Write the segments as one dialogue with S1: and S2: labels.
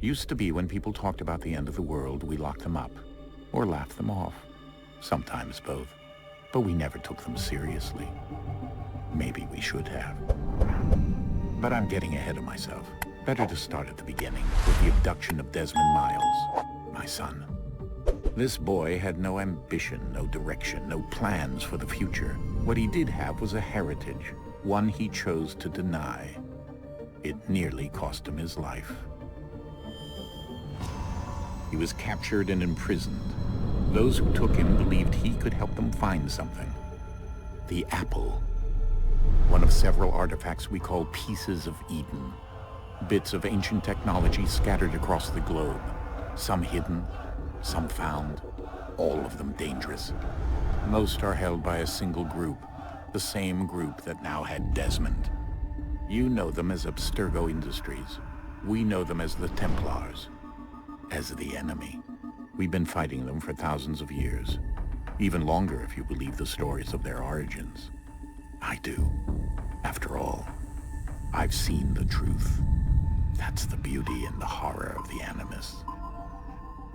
S1: Used to be when people talked about the end of the world, we locked them up. Or laughed them off. Sometimes both. But we never took them seriously. Maybe we should have. But I'm getting ahead of myself. Better to start at the beginning, with the abduction of Desmond Miles, my son. This boy had no ambition, no direction, no plans for the future. What he did have was a heritage, one he chose to deny. It nearly cost him his life. He was captured and imprisoned. Those who took him believed he could help them find something. The apple. One of several artifacts we call pieces of Eden. Bits of ancient technology scattered across the globe. Some hidden, some found, all of them dangerous. Most are held by a single group, the same group that now had Desmond. You know them as Abstergo Industries. We know them as the Templars. As the enemy. We've been fighting them for thousands of years. Even longer if you believe the stories of their origins. I do. After all, I've seen the truth. That's the beauty and the horror of the Animus.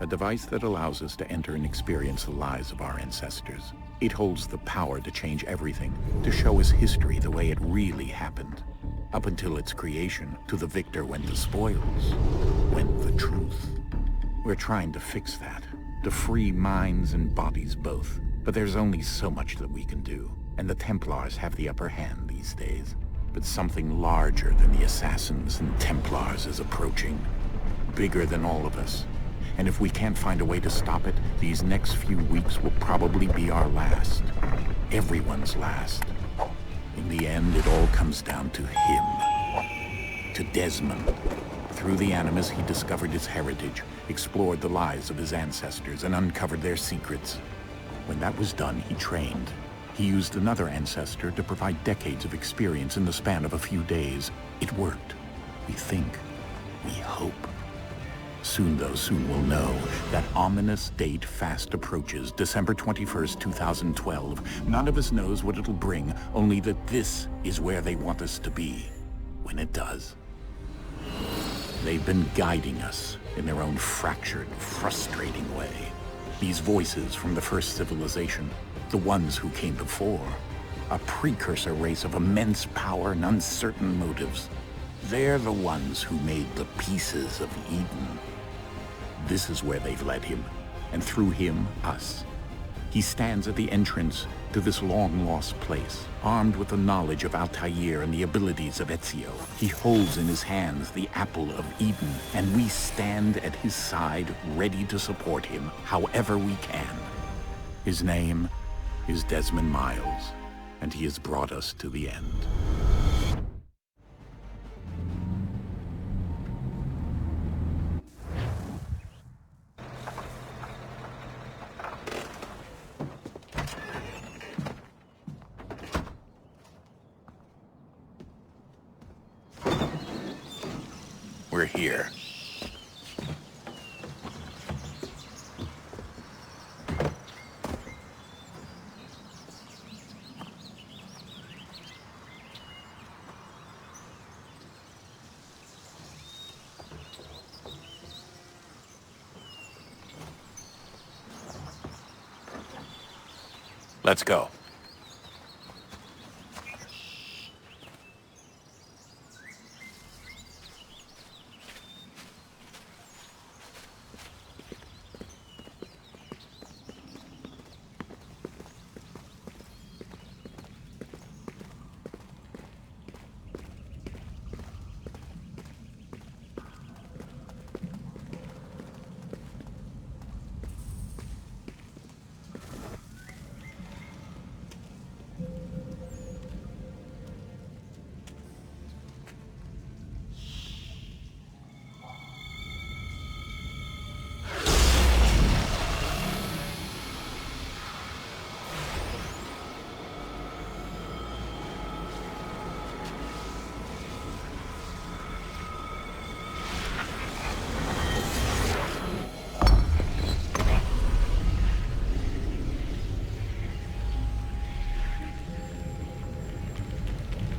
S1: A device that allows us to enter and experience the lives of our ancestors. It holds the power to change everything, to show us history the way it really happened. Up until its creation, to the victor went the spoils, went the truth. We're trying to fix that, to free minds and bodies both. But there's only so much that we can do, and the Templars have the upper hand these days. But something larger than the Assassins and Templars is approaching. Bigger than all of us. And if we can't find a way to stop it, these next few weeks will probably be our last. Everyone's last. In the end, it all comes down to him. To Desmond. Through the Animus, he discovered his heritage, explored the lives of his ancestors, and uncovered their secrets. When that was done, he trained. He used another ancestor to provide decades of experience in the span of a few days. It worked. We think. We hope. Soon, though, soon we'll know. That ominous date fast approaches, December 21st, 2012. None of us knows what it'll bring, only that this is where they want us to be. When it does. They've been guiding us in their own fractured, frustrating way. These voices from the first civilization, the ones who came before, a precursor race of immense power and uncertain motives. They're the ones who made the pieces of Eden. This is where they've led him, and through him, us. He stands at the entrance to this long-lost place, armed with the knowledge of Altair and the abilities of Ezio. He holds in his hands the apple of Eden, and we stand at his side, ready to support him however we can. His name is Desmond Miles, and he has brought us to the end. We're here. Let's go.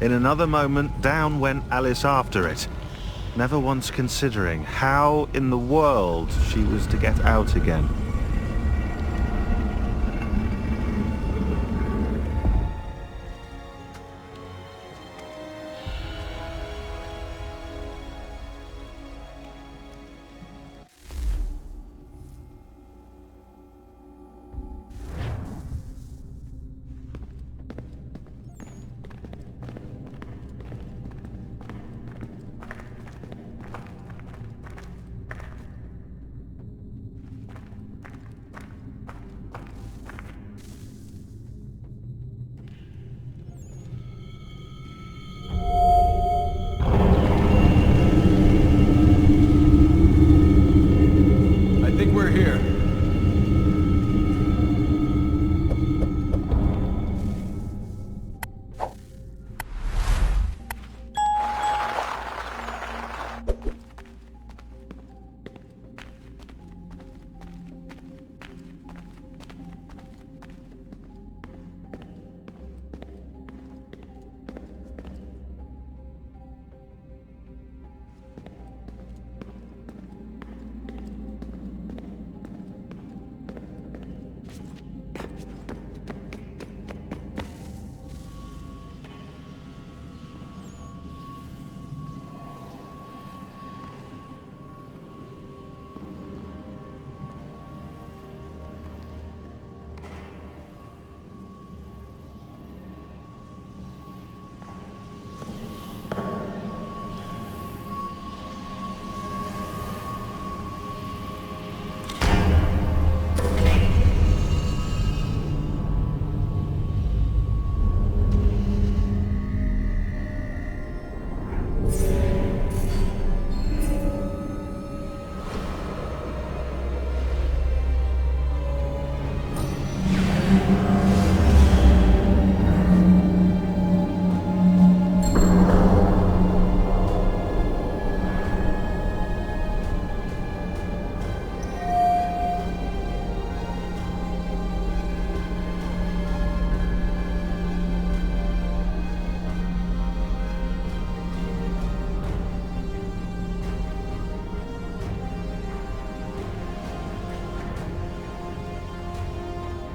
S2: In another moment, down went Alice after it. never once considering how in the world she was to get out again.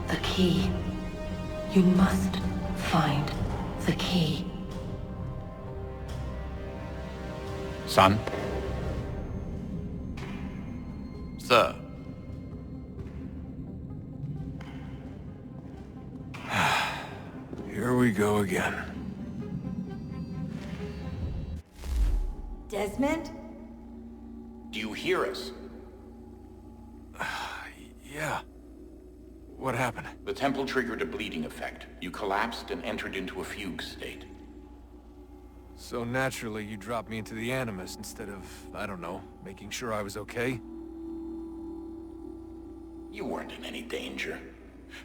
S3: The key. You must find the key.
S1: Son?
S4: Sir. Here we go again.
S5: Desmond?
S1: Do you hear us?
S4: Yeah. What happened?
S1: The temple triggered a bleeding effect. You collapsed and entered into a fugue state.
S4: So naturally, you dropped me into the Animus instead of, I don't know, making sure I was okay?
S1: You weren't in any danger.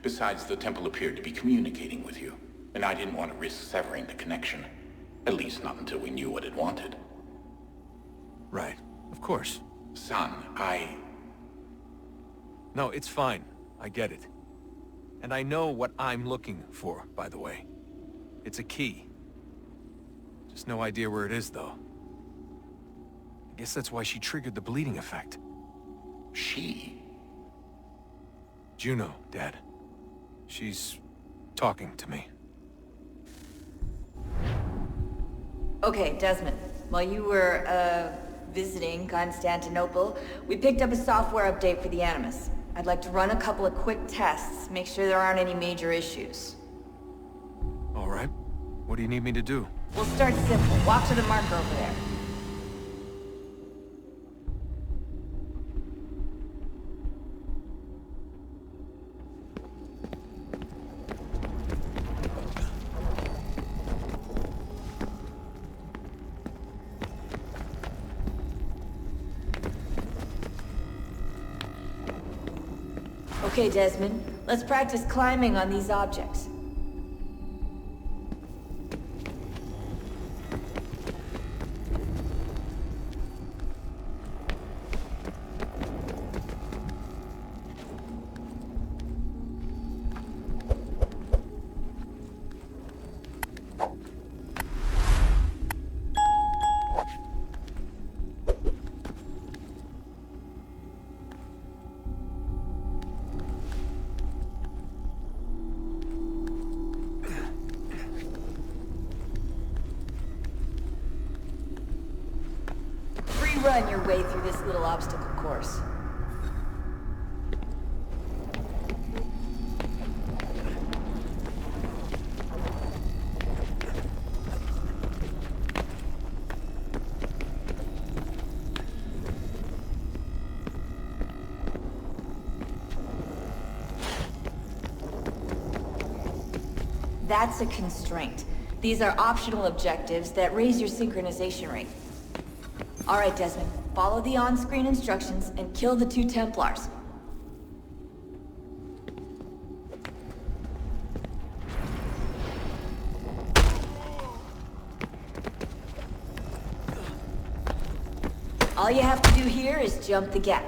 S1: Besides, the temple appeared to be communicating with you, and I didn't want to risk severing the connection. At least not until we knew what it wanted.
S4: Right. Of course.
S1: Son,
S4: No, it's fine. I get it. And I know what I'm looking for, by the way. It's a key. Just no idea where it is, though. I guess that's why she triggered the bleeding effect.
S1: She?
S4: Juno, Dad. She's talking to me.
S5: Okay, Desmond. While you were, visiting Constantinople, we picked up a software update for the Animus. I'd like to run a couple of quick tests, make sure there aren't any major issues.
S4: All right. What do you need me to do?
S5: We'll start simple. Walk to the marker over there. Okay, Desmond. Let's practice climbing on these objects. run your way through this little obstacle course. That's a constraint. These are optional objectives that raise your synchronization rate. All right, Desmond. Follow the on-screen instructions and kill the 2 Templars. All you have to do here is jump the gap.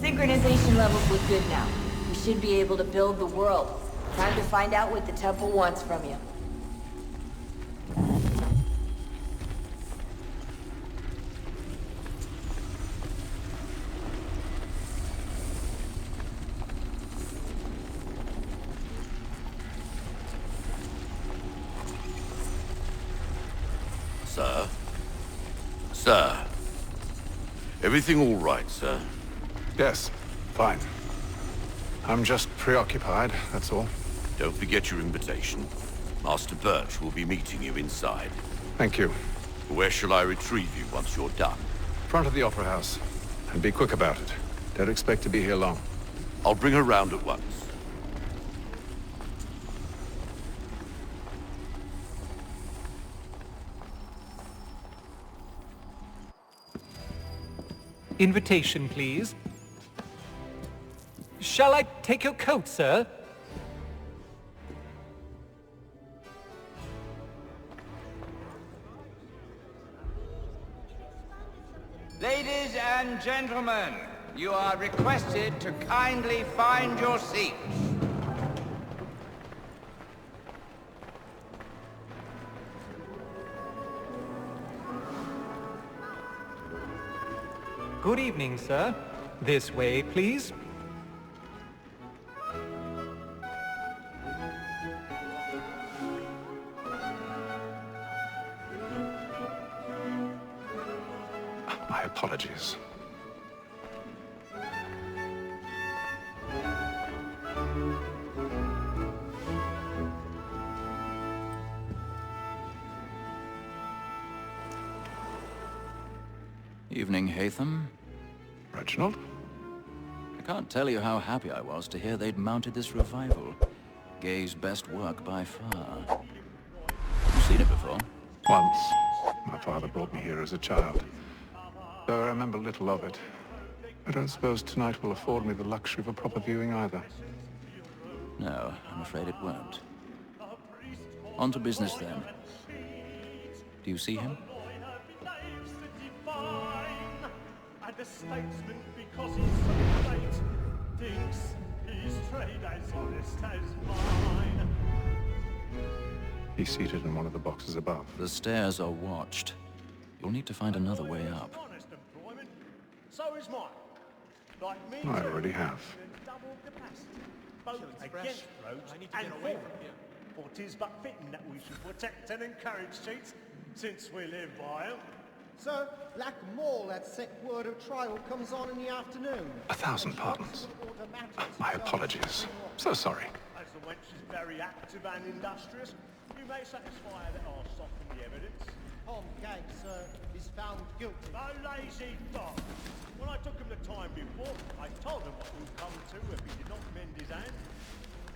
S5: Synchronization levels look good now. We should be able to build the world. Time to find out what the temple wants from you.
S6: Sir? Sir? Everything all right, sir?
S7: Yes, fine. I'm just preoccupied, that's all.
S6: Don't forget your invitation. Master Birch will be meeting you inside.
S7: Thank you.
S6: Where shall I retrieve you once you're done?
S7: Front of the Opera House. And be quick about it. Don't expect to be here long.
S6: I'll bring her round at once.
S4: Invitation, please. Shall I take your coat, sir?
S8: Ladies and gentlemen, you are requested to kindly find your seats.
S4: Good evening, sir. This way, please.
S7: My apologies.
S9: Evening, Hatham.
S7: Reginald?
S9: I can't tell you how happy I was to hear they'd mounted this revival. Gay's best work by far. You've seen it before?
S7: Once. My father brought me here as a child. Though I remember little of it. I don't suppose tonight will afford me the luxury of a proper viewing either.
S9: No, I'm afraid it won't. On to business then. Do you see him?
S10: The statesman, because he's so great, thinks his trade as honest as mine.
S7: He's seated in one of the boxes above.
S9: The stairs are watched. You'll need to find another way up.
S10: Honest employment, so is mine. Like me,
S7: I already have.
S10: double capacity, both against roads and for them. For 'tis but fitting that we should protect and encourage cheats, since we live by 'em.
S11: Sir, like more that sick word of trial comes on in the afternoon.
S7: 1,000 pardons. My apologies. So sorry.
S10: As the wench is very active and industrious, you may satisfy her that I'll soften the evidence.
S11: Tom Gate, sir, is found guilty.
S10: A lazy dog. When I took him the time before, I told him what would come to if he did not mend his hand.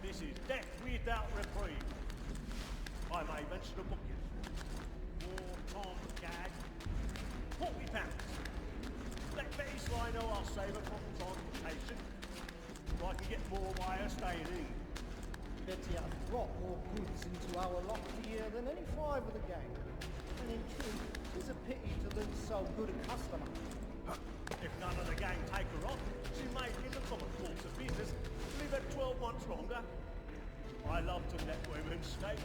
S10: This is death without reprieve. I may mention a book. War Tom Gag. £40. Let Betty Sly know I'll save her from transportation. So I can get more by her staying in.
S11: Betty has brought more goods into our lot here than any five of the gang. And in truth, it's a pity to lose so good a customer.
S10: If none of the gang take her on, she may get a common course of business to live at 12 months longer. I love to let women stay.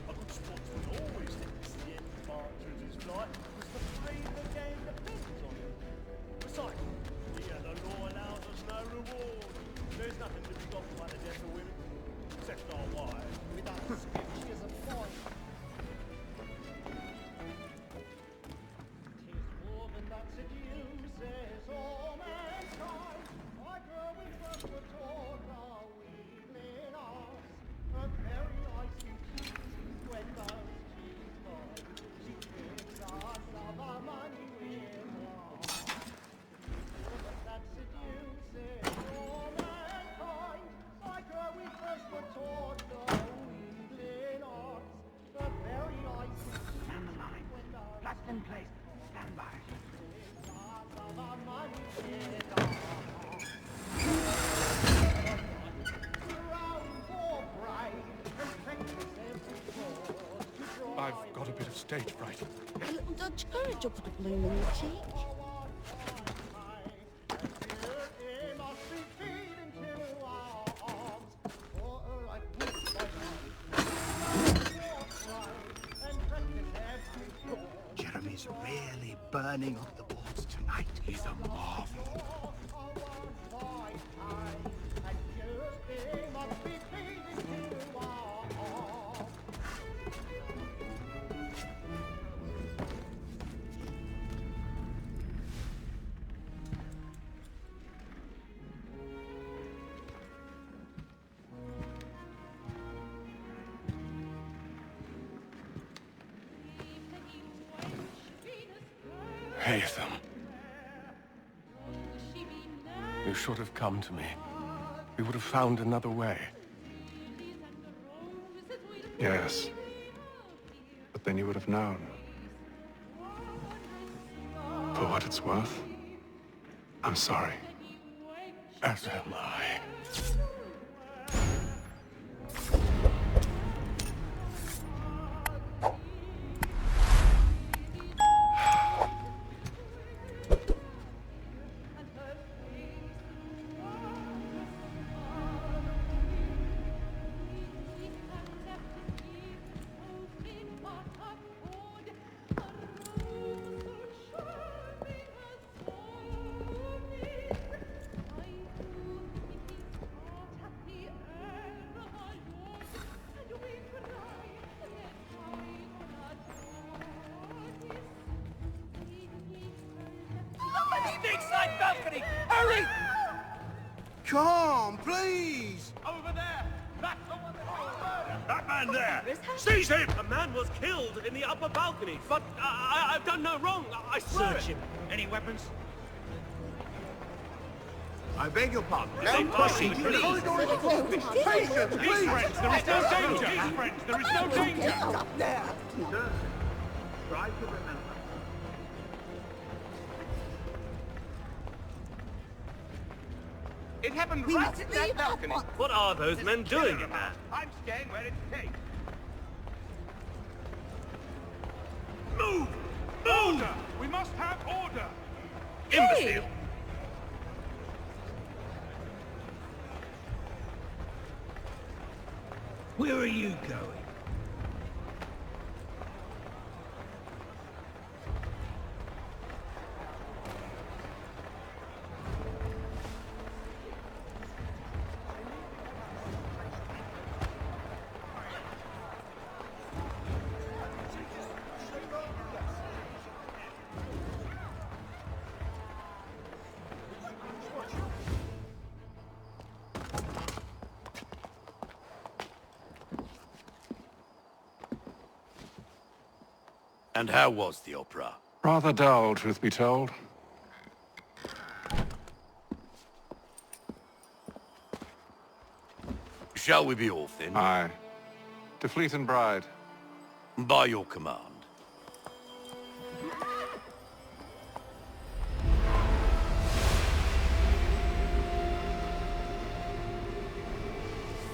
S10: A good sportsman always thinks the end of Marchers' flight was the free the game depends on him. Besides, here the law allows us no reward. There's nothing to be got by the death of women, except our wives.
S11: Without a skip, she is a fine. Tis woman that seduces all mankind. I grow in first for talk, our weakling arms. Her very eyes you choose when those she's born. She gives us of our money with wrong. Woman that seduces all mankind. I grow in first for talk, our weakling arms. Her very eyes you choose when those
S8: Flat in place. Stand by.
S11: gives us of our money with wrong.
S7: I've got a bit of stage fright.
S12: A little Dutch courage will put a bloom in your cheek.
S8: Jeremy's really burning up the boards tonight. He's a marvel.
S7: Haytham. You should have come to me. We would have found another way. Yes. But then you would have known. For what it's worth, I'm sorry. As am I.
S8: Side balcony! Hurry!
S11: Come, please!
S8: Over there! That's the one that...
S10: That man there!
S8: Seize him! A man was killed in the upper balcony, but I've done no wrong. I swear. Search him. Any weapons?
S11: I beg your pardon.
S8: No pushing, please.
S11: Patience,
S8: Peace, friends. There is no danger. Peace, friends. There is no danger.
S11: Up there! Try to remember.
S8: It happened right at that balcony. What are those men doing in there? I'm staying where it's safe. Move! Order! We must have order! Imbecile!
S11: Where are you going?
S6: And how was the opera?
S7: Rather dull, truth be told.
S6: Shall we be off then?
S7: Aye. To Fleet and Bride.
S6: By your command.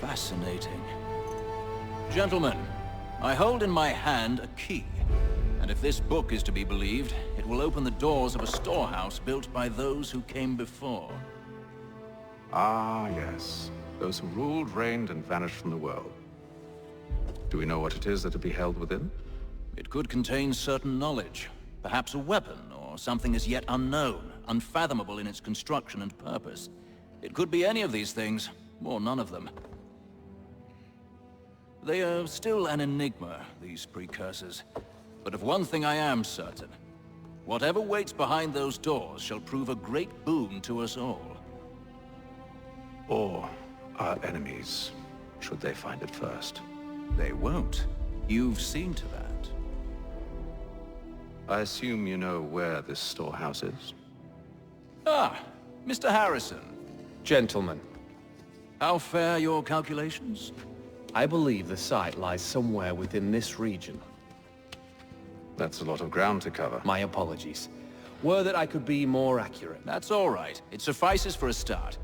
S9: Fascinating. Gentlemen, I hold in my hand a key. And if this book is to be believed, it will open the doors of a storehouse built by those who came before.
S7: Ah, yes. Those who ruled, reigned, and vanished from the world. Do we know what it is that to be held within?
S9: It could contain certain knowledge. Perhaps a weapon, or something as yet unknown, unfathomable in its construction and purpose. It could be any of these things, or none of them. They are still an enigma, these precursors. But of one thing I am certain. Whatever waits behind those doors shall prove a great boon to us all.
S7: Or our enemies, should they find it first.
S9: They won't. You've seen to that.
S7: I assume you know where this storehouse is?
S9: Ah, Mr. Harrison.
S13: Gentlemen,
S9: How fare your calculations?
S13: I believe the site lies somewhere within this region.
S7: That's a lot of ground to cover.
S13: My apologies. Were that I could be more accurate.
S9: That's all right. It suffices for a start.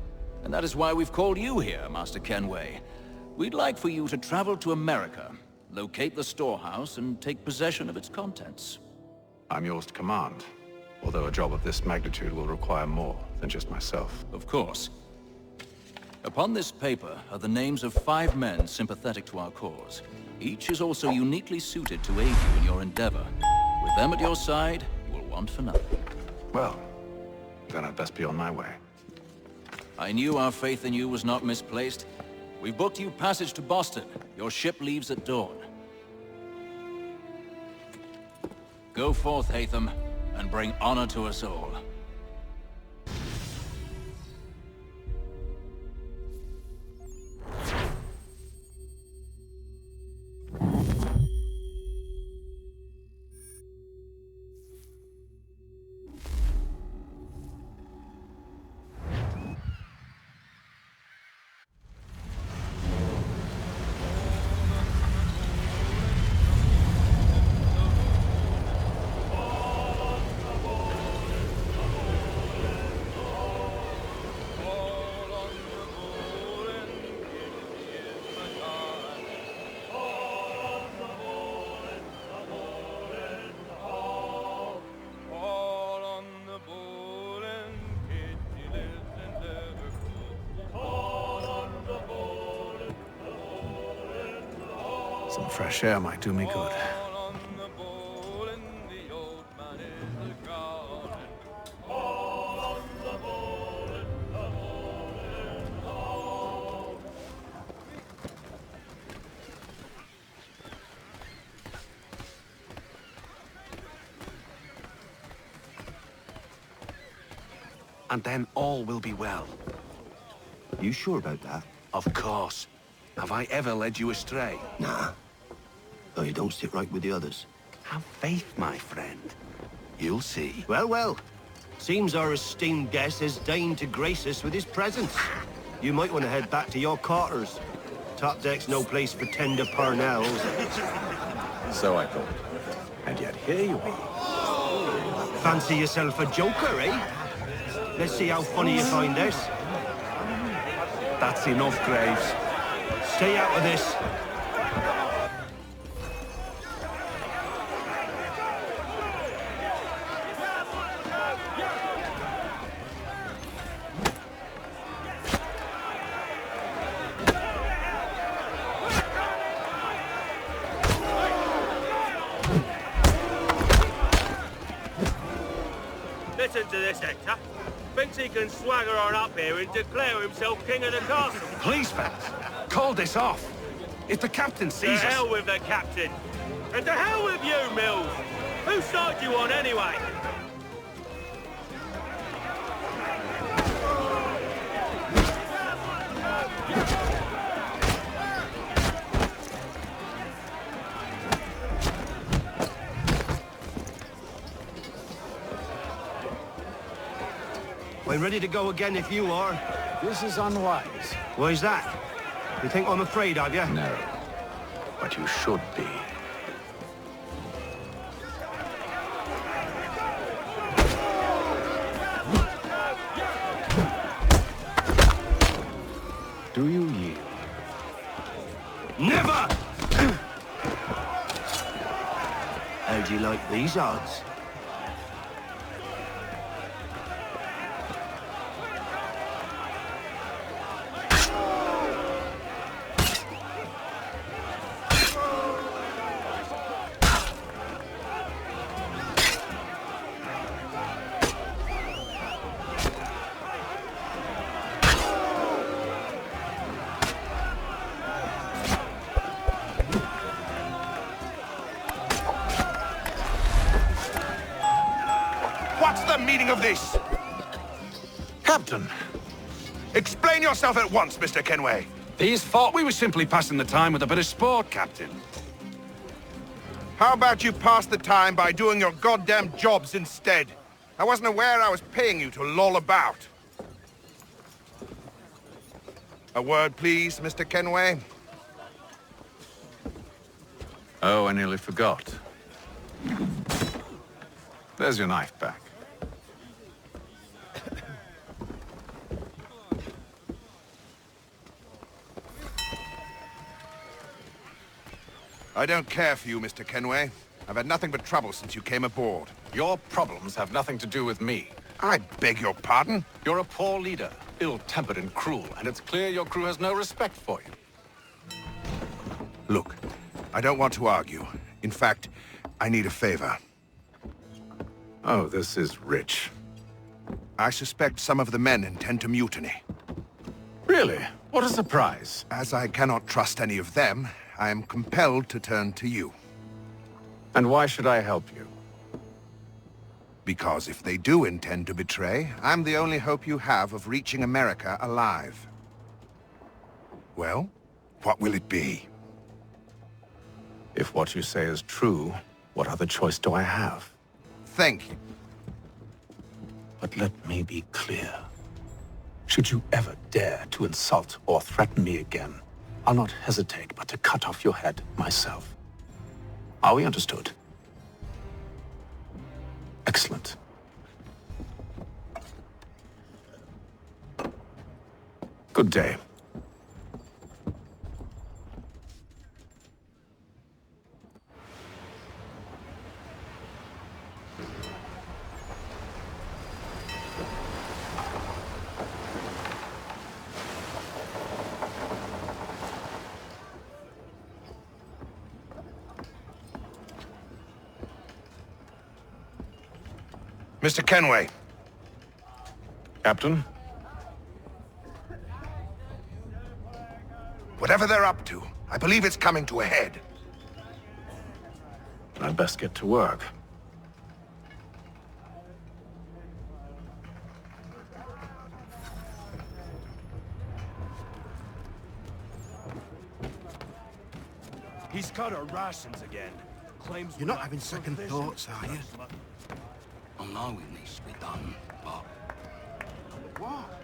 S9: And that is why we've called you here, Master Kenway. We'd like for you to travel to America, locate the storehouse, and take possession of its contents.
S7: I'm yours to command, although a job of this magnitude will require more than just myself.
S9: Of course. Upon this paper are the names of 5 men sympathetic to our cause. Each is also uniquely suited to aid you in your endeavor. With them at your side, you will want for nothing.
S7: Well, then I'd best be on my way.
S9: I knew our faith in you was not misplaced. We've booked you passage to Boston. Your ship leaves at dawn. Go forth, Hatham, and bring honor to us all.
S7: Some fresh air might do me good.
S14: And then all will be well.
S15: You sure about that?
S14: Of course. Have I ever led you astray?
S15: Nah. Though you don't sit right with the others.
S14: Have faith, my friend. You'll see.
S15: Well, well. Seems our esteemed guest has deigned to grace us with his presence. You might want to head back to your quarters. Top deck's no place for tender parnells.
S7: So I thought. And yet here you are.
S15: Fancy yourself a joker, eh? Let's see how funny you find this.
S14: That's enough, Graves.
S15: Stay out of this.
S10: Listen to this, Hector. Thinks he can swagger on up here and declare himself king of the castle.
S14: Please, fellas, call this off. If the captain sees us...
S10: To hell with the captain. And to hell with you, Mills. Whose side you on, anyway?
S15: I'm ready to go again if you are.
S7: This is unwise.
S15: Why's that? You think I'm afraid of you?
S7: No. But you should be. Do you yield?
S15: Never! How do you like these odds?
S14: What's the meaning of this? Captain, explain yourself at once, Mr. Kenway.
S16: These thought we were simply passing the time with a bit of sport, Captain.
S14: How about you pass the time by doing your goddamn jobs instead? I wasn't aware I was paying you to loll about. A word, please, Mr. Kenway.
S7: Oh, I nearly forgot. There's your knife back.
S14: I don't care for you, Mr. Kenway. I've had nothing but trouble since you came aboard.
S16: Your problems have nothing to do with me.
S14: I beg your pardon?
S16: You're a poor leader, ill-tempered and cruel, and it's clear your crew has no respect for you.
S14: Look, I don't want to argue. In fact, I need a favor.
S7: Oh, this is rich.
S14: I suspect some of the men intend to mutiny.
S7: Really? What a surprise.
S14: As I cannot trust any of them, I am compelled to turn to you.
S7: And why should I help you?
S14: Because if they do intend to betray, I'm the only hope you have of reaching America alive. Well, what will it be?
S7: If what you say is true, what other choice do I have?
S14: Thank you.
S7: But let me be clear. Should you ever dare to insult or threaten me again, I'll not hesitate but to cut off your head myself. Are we understood? Excellent. Good day.
S14: Mr. Kenway.
S7: Captain?
S14: Whatever they're up to, I believe it's coming to a head.
S7: I'd best get to work.
S10: He's cut our rations again. Claims
S15: You're not having second thoughts, are you?
S9: I know it needs to be done, but...
S15: What?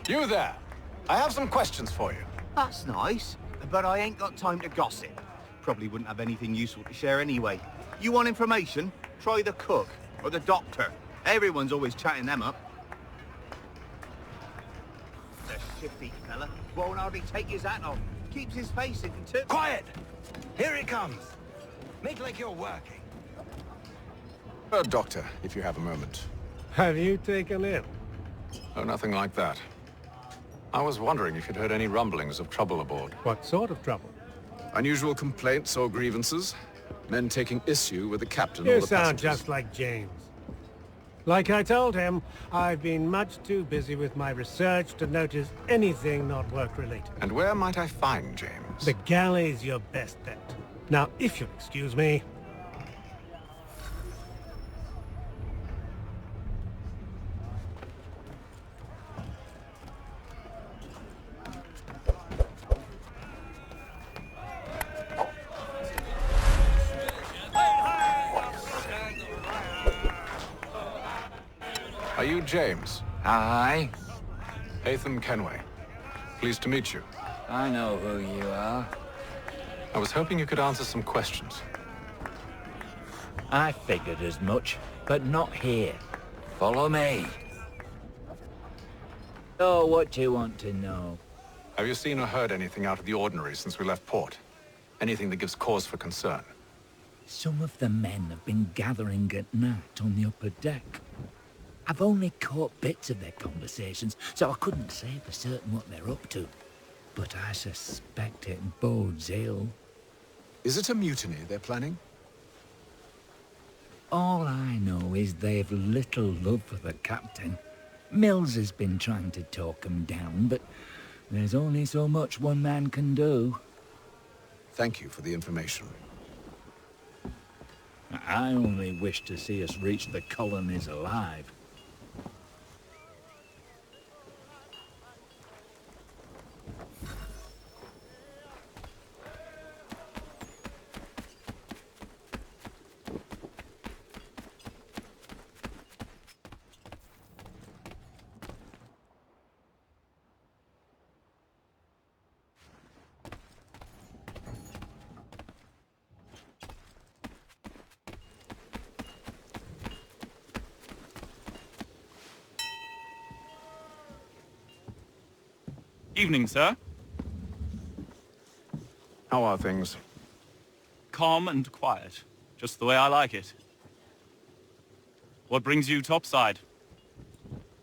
S16: You there! I have some questions for you.
S17: That's nice, but I ain't got time to gossip. Probably wouldn't have anything useful to share anyway. You want information? Try the cook or the doctor. Everyone's always chatting them up. The shifty fella won't hardly take his hat off. Keeps his face in too.
S16: Quiet! Here he comes. Make like you're working.
S7: Doctor, if you have a moment.
S10: Have you taken ill?
S7: Oh, nothing like that. I was wondering if you'd heard any rumblings of trouble aboard.
S10: What sort of trouble?
S7: Unusual complaints or grievances? Men taking issue with the captain or
S10: You
S7: the
S10: sound
S7: passengers?
S10: just like James. Like I told him, I've been much too busy with my research to notice anything not work-related.
S7: And where might I find James?
S10: The galley's your best bet. Now, if you'll excuse me...
S7: Are you James?
S18: Hi.
S7: Ethan Kenway. Pleased to meet you.
S18: I know who you are.
S7: I was hoping you could answer some questions.
S18: I figured as much, but not here. Follow me. So what do you want to know?
S16: Have you seen or heard anything out of the ordinary since we left port? Anything that gives cause for concern?
S18: Some of the men have been gathering at night on the upper deck. I've only caught bits of their conversations, so I couldn't say for certain what they're up to. But I suspect it bodes ill.
S16: Is it a mutiny they're planning?
S18: All I know is they've little love for the captain. Mills has been trying to talk him down, but there's only so much one man can do.
S16: Thank you for the information.
S18: I only wish to see us reach the colonies alive.
S19: Evening, sir.
S16: How are things?
S19: Calm and quiet. Just the way I like it. What brings you topside?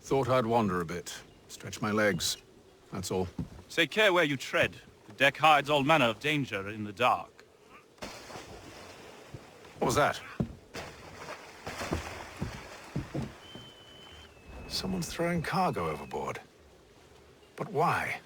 S16: Thought I'd wander a bit. Stretch my legs. That's all.
S19: Take care where you tread. The deck hides all manner of danger in the dark.
S16: What was that? Someone's throwing cargo overboard. But why?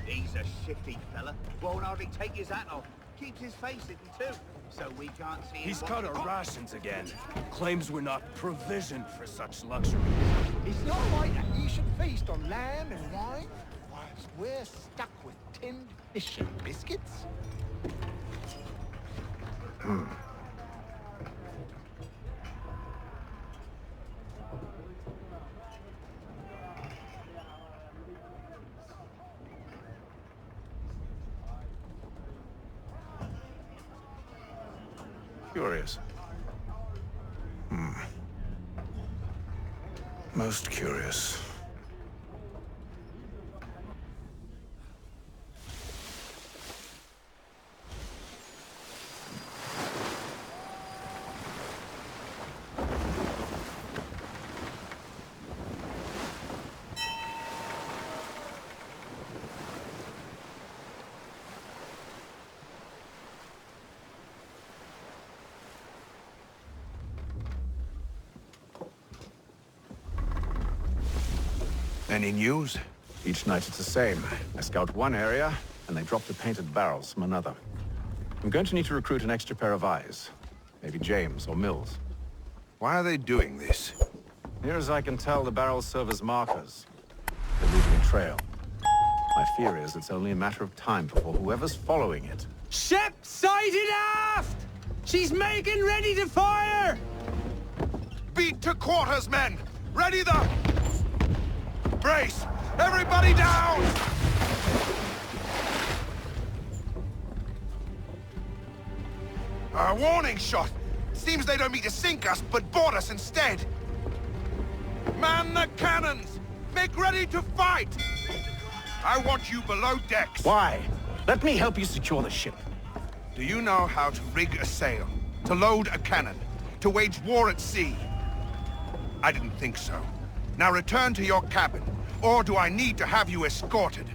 S17: He's a shifty fella. Won't hardly take his hat off. Keeps his face hidden too, so we can't see him.
S20: He's cut our rations again. Claims we're not provisioned for such luxury.
S14: It's not right that you should feast on lamb and wine, whilst we're stuck with tinned fish and biscuits.
S16: Curious. Most curious.
S14: Any news?
S16: Each night it's the same. I scout one area, and they drop the painted barrels from another. I'm going to need to recruit an extra pair of eyes. Maybe James or Mills.
S14: Why are they doing this?
S16: Near as I can tell, the barrels serve as markers. They're leaving a trail. My fear is it's only a matter of time before whoever's following it.
S20: Ship sighted aft! She's making ready to fire!
S14: Beat to quarters, men! Ready the... Brace! Everybody down! A warning shot! Seems they don't mean to sink us, but board us instead! Man the cannons! Make ready to fight! I want you below decks!
S16: Why? Let me help you secure the ship.
S14: Do you know how to rig a sail? To load a cannon? To wage war at sea? I didn't think so. Now return to your cabin, or do I need to have you escorted?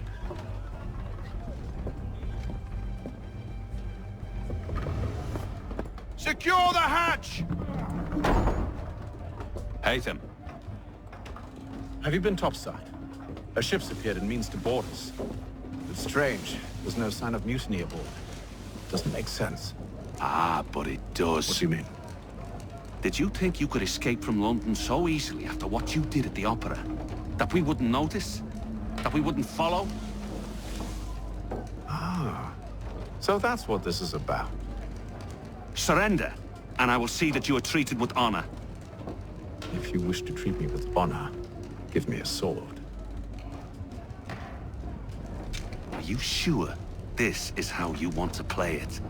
S14: Secure the hatch!
S16: Haytham. Have you been topside? A ship's appeared and means to board us. It's strange. There's no sign of mutiny aboard. Doesn't make sense.
S6: Ah, but it does.
S16: What do you mean?
S6: Did you think you could escape from London so easily after what you did at the opera? That we wouldn't notice? That we wouldn't follow?
S16: Ah. So that's what this is about.
S6: Surrender, and I will see that you are treated with honor.
S16: If you wish to treat me with honor, Give me a sword.
S6: Are you sure this is how you want to play it?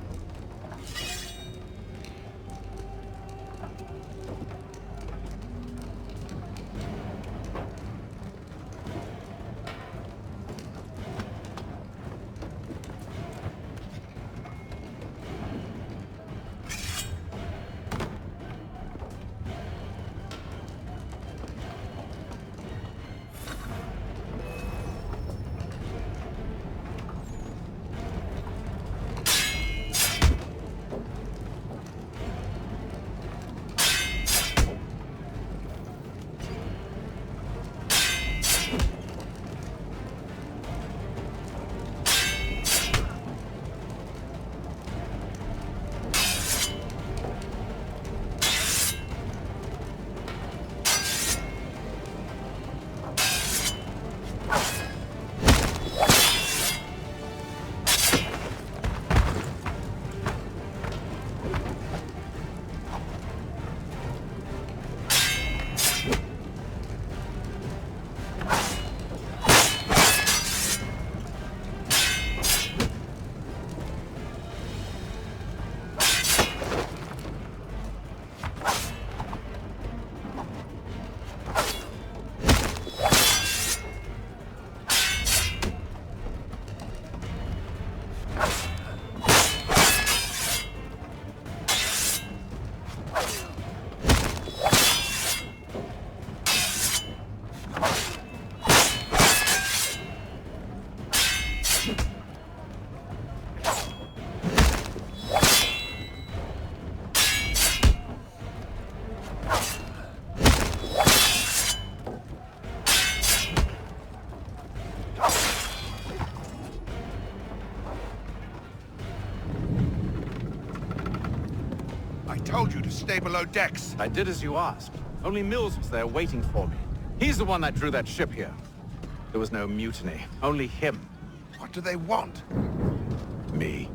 S14: Told you to stay below decks.
S16: I did as you asked. Only Mills was there waiting for me. He's the one that drew that ship here. There was no mutiny, only him.
S14: What do they want?
S16: Me.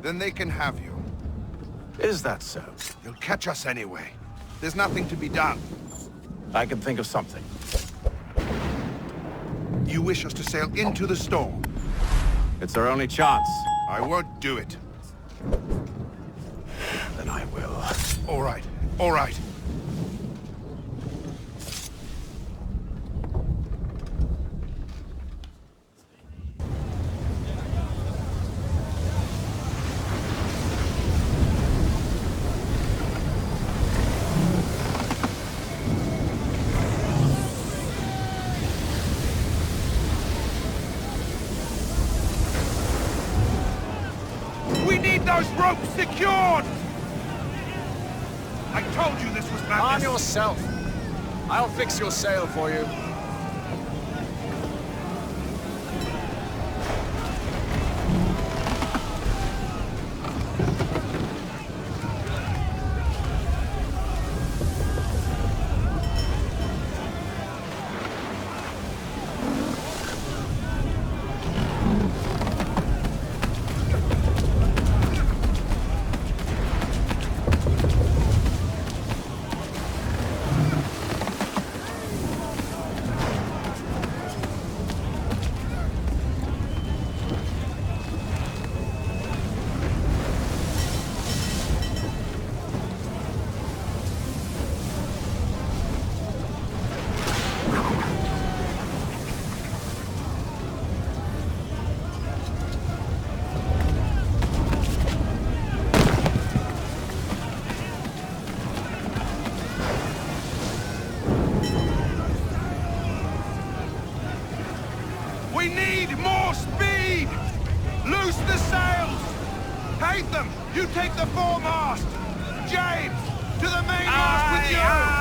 S14: Then they can have you.
S16: Is that so?
S14: They'll catch us anyway. There's nothing to be done.
S16: I can think of something.
S14: You wish us to sail into the storm?
S16: It's our only chance.
S14: I won't do it.
S16: Then I will.
S14: All right, all right. We need those ropes secured! I told you this was madness.
S4: Arm yourself. I'll fix your sail for you.
S14: We need more speed! Loose the sails! Hatham, you take the foremast! James, to the mainmast with you!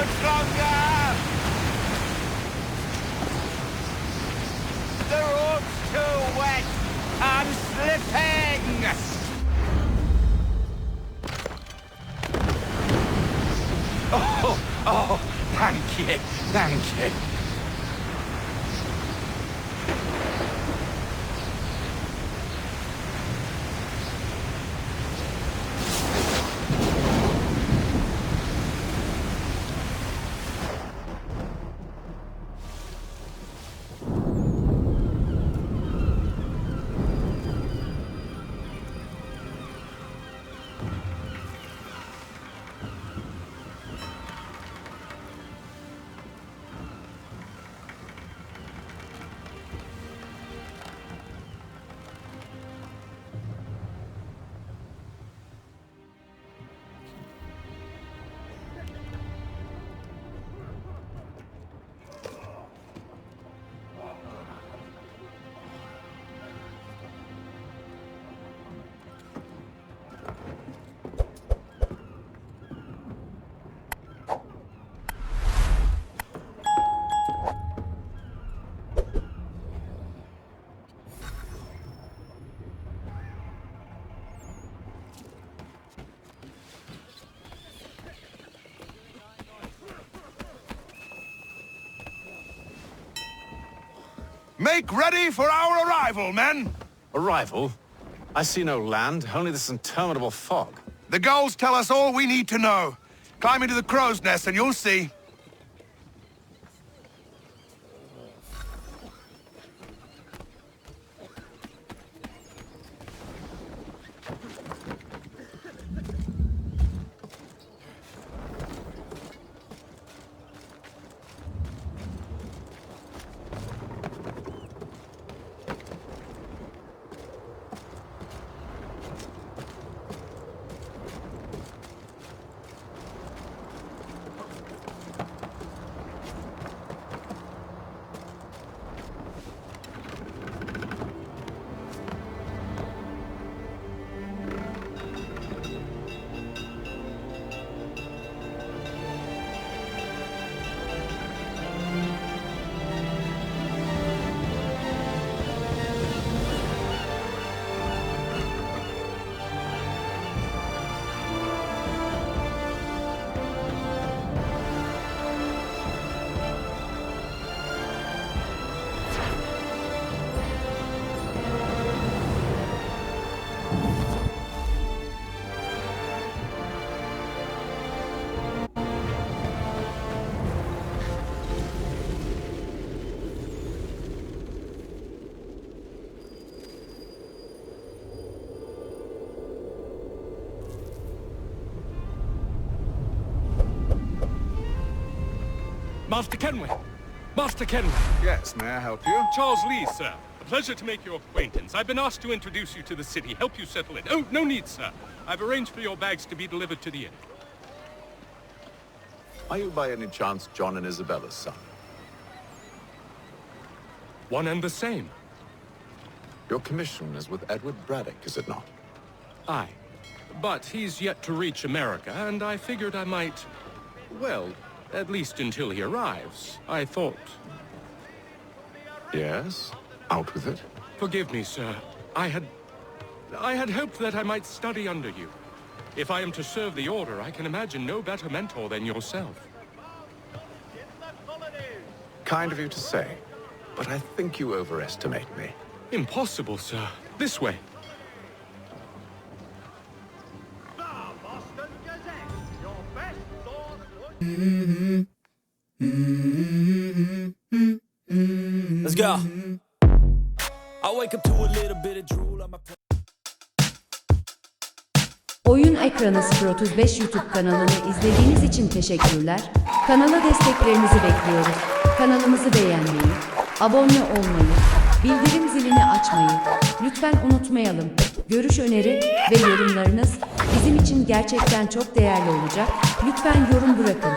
S8: much longer! The road's too wet! I'm slipping! Oh, thank you, thank you.
S14: Make ready for our arrival, men!
S16: Arrival? I see no land, only this interminable fog.
S14: The gulls tell us all we need to know. Climb into the crow's nest and you'll see.
S19: Master Kenway! Master Kenway!
S16: Yes, may I help you?
S19: Charles Lee, sir. A pleasure to make your acquaintance. I've been asked to introduce you to the city, help you settle in. Oh, no need, sir. I've arranged for your bags to be delivered to the inn.
S16: Are you by any chance John and Isabella's son?
S19: One and the same.
S16: Your commission is with Edward Braddock, is it not?
S19: Aye. But he's yet to reach America, and I figured I might... well, at least until he arrives, I thought.
S16: Yes? Out with it.
S19: Forgive me, sir. I had hoped that I might study under you. If I am to serve the Order, I can imagine no better mentor than yourself.
S16: Kind of you to say, but I think you overestimate me.
S19: Impossible, sir. This way.
S21: Let's go. I wake up to a little bit of drool on my...
S22: Oyun Ekranı 035 YouTube kanalını izlediğiniz için teşekkürler. Kanala desteklerinizi bekliyoruz. Kanalımızı beğenmeyi, abone olmayı, bildirim zilini açmayı lütfen unutmayalım. Görüş, öneri ve yorumlarınız bizim için gerçekten çok değerli olacak. Lütfen yorum bırakın.